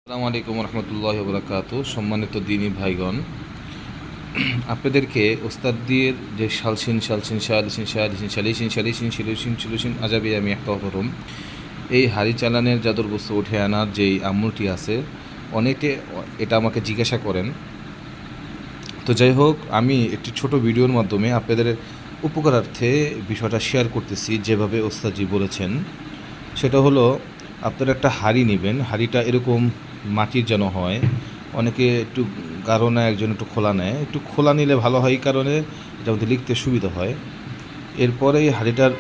আসসালামু আলাইকুম রহমতুল্লাহি ওয়া বারাকাতুহু। সম্মানিত দিনী ভাইগণ, আপনাদেরকে ওস্তাদের যে শালিসিন আজাবি আমি একটা হরম এই হাড়ি চালানের জাদুর বস্তু উঠে আনার যেই আমলটি আছে, অনেকে এটা আমাকে জিজ্ঞাসা করেন। তো যাই হোক, আমি একটি ছোট ভিডিওর মাধ্যমে আপনাদের উপকারার্থে বিষয়টা শেয়ার করতেছি যেভাবে ওস্তাদজি বলেছেন। সেটা হলো, আপনারা একটা হাঁড়ি নেবেন। হাঁড়িটা এরকম মাটির যেন হয়, অনেকে একটু গাঢ় নেয়, একজন একটু খোলা নেয়। একটু খোলা নিলে ভালো হয়, এই কারণে এটা আমাদের লিখতে সুবিধা হয়। এরপরে এই হাঁড়িটার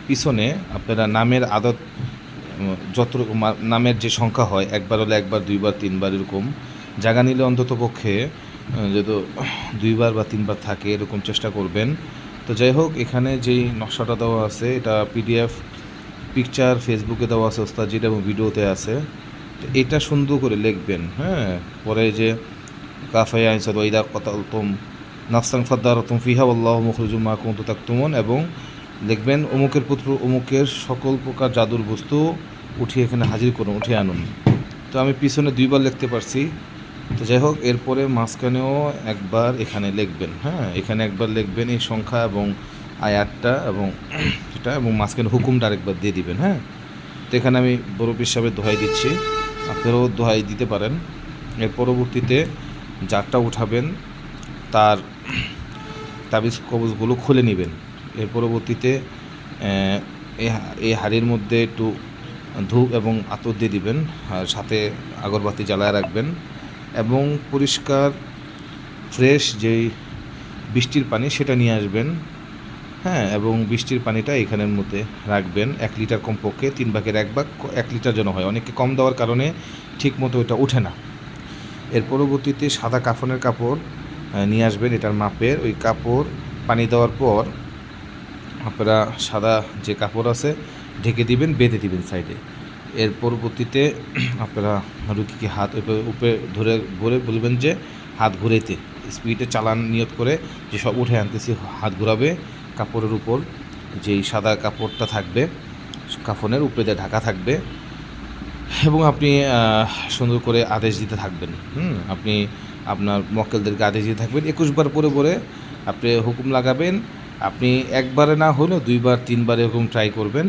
পিছনে আপনারা নামের আদত, যত নামের যে সংখ্যা হয়, একবার হলে একবার, দুইবার, তিনবার, এরকম জায়গা নিলে অন্তত পক্ষে যত দুইবার বা তিনবার থাকে এরকম চেষ্টা করবেন। তো যাই হোক, এখানে যেই নকশাটা দেওয়া আছে, এটা পিডিএফ পিকচার ফেসবুকে দেওয়া আছে ওস্তাদজির এবং ভিডিওতে আছে। তো এটা সুন্দর করে লিখবেন। হ্যাঁ, পরে যে কাফায়া আইসাদ ওয়াইদা কতালতুম নাফসান ফাদ্দারাতুম ফিহা আল্লাহু মুখরিজুম মা কুনতুম তাকতুমুন, এবং লিখবেন অমুকের পুত্র অমুকের সকল প্রকার জাদুর বস্তু উঠিয়ে এখানে হাজির করুন, উঠে আনুন। তো আমি পিছনে দুইবার লিখতে পারছি। তো যাই হোক, এরপরে মাঝখানেও একবার এখানে লিখবেন। হ্যাঁ, এখানে একবার লিখবেন এই সংখ্যা এবং আয়াতটা এবং এটা, এবং মাঝখানে হুকুমটা আরেকবার দিয়ে দিবেন। হ্যাঁ, তো এখানে আমি বড় পীর সাহেবের দোহাই দিচ্ছি, আপনারাও দোহাই দিতে পারেন। এর পরবর্তীতে যারটা উঠাবেন তার তাবিজ কবজগুলো খুলে নেবেন। এর পরবর্তীতে এই হাড়ির মধ্যে একটু ধূপ এবং আতর দিয়ে দিবেন, আর সাথে আগরবাতি জ্বালায় রাখবেন, এবং পরিষ্কার ফ্রেশ যেই বৃষ্টির পানি সেটা নিয়ে আসবেন। হ্যাঁ, এবং বৃষ্টির পানিটা এখানের মধ্যে রাখবেন 1 লিটার, কমপক্ষে 3 ভাগের 1 ভাগ 1 লিটার যেন হয়। অনেকে কম দেওয়ার কারণে ঠিক মতো ওটা ওঠে না। এর পরবর্তীতে সাদা কাফনের কাপড় নিয়ে আসবেন, এটার মাপের। ওই কাপড় পানি দেওয়ার পর আপনারা সাদা যে কাপড় আছে ঢেকে দিবেন, বেঁধে দিবেন সাইডে। এর পরবর্তীতে আপনারা রুগীকে হাত উপরে ধরে বলবেন যে হাত ঘুরাইতে, স্পিডে চালান নিয়ত করে যে সব উঠে আনতেছি, হাত ঘুরাবে। কাপড়ের উপর যেই সাদা কাপড়টা থাকবে কাফনের উপরে দিয়ে ঢাকা থাকবে, এবং আপনি সুন্দর করে আদেশ দিতে থাকবেন। আপনি আপনার মক্কেলদেরকে আদেশ দিতে থাকবেন 21 বার পরে পরে আপনি হুকুম লাগাবেন। আপনি একবারে না হলেও 2 বার 3 বার এরকম ট্রাই করবেন।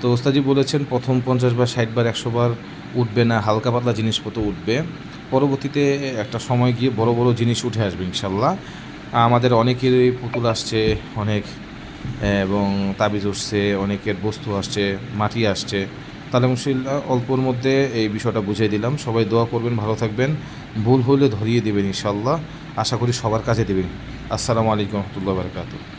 তো ওস্তাদজি বলেছেন প্রথম 50 বার 60 বার 100 বার উঠবে না, হালকা পাতলা জিনিসপত্র উঠবে। পরবর্তীতে একটা সময় গিয়ে বড় বড় জিনিস উঠে আসবে ইনশাল্লাহ। আমাদের অনেকেরই পুতুল আসছে অনেক, এবং তাবিজ উঠছে, অনেকের বস্তু আসছে, মাটি আসছে। তাহলে মুশকিল্লাহ অল্পর মধ্যে এই বিষয়টা বুঝিয়ে দিলাম। সবাই দোয়া করবেন, ভালো থাকবেন। ভুল হলে ধরিয়ে দেবেন ইনশাল্লাহ। আশা করি সবার কাছে দেবেন। আসসালামু আলাইকুম রহমতুল্লাহ বারকাতুহু।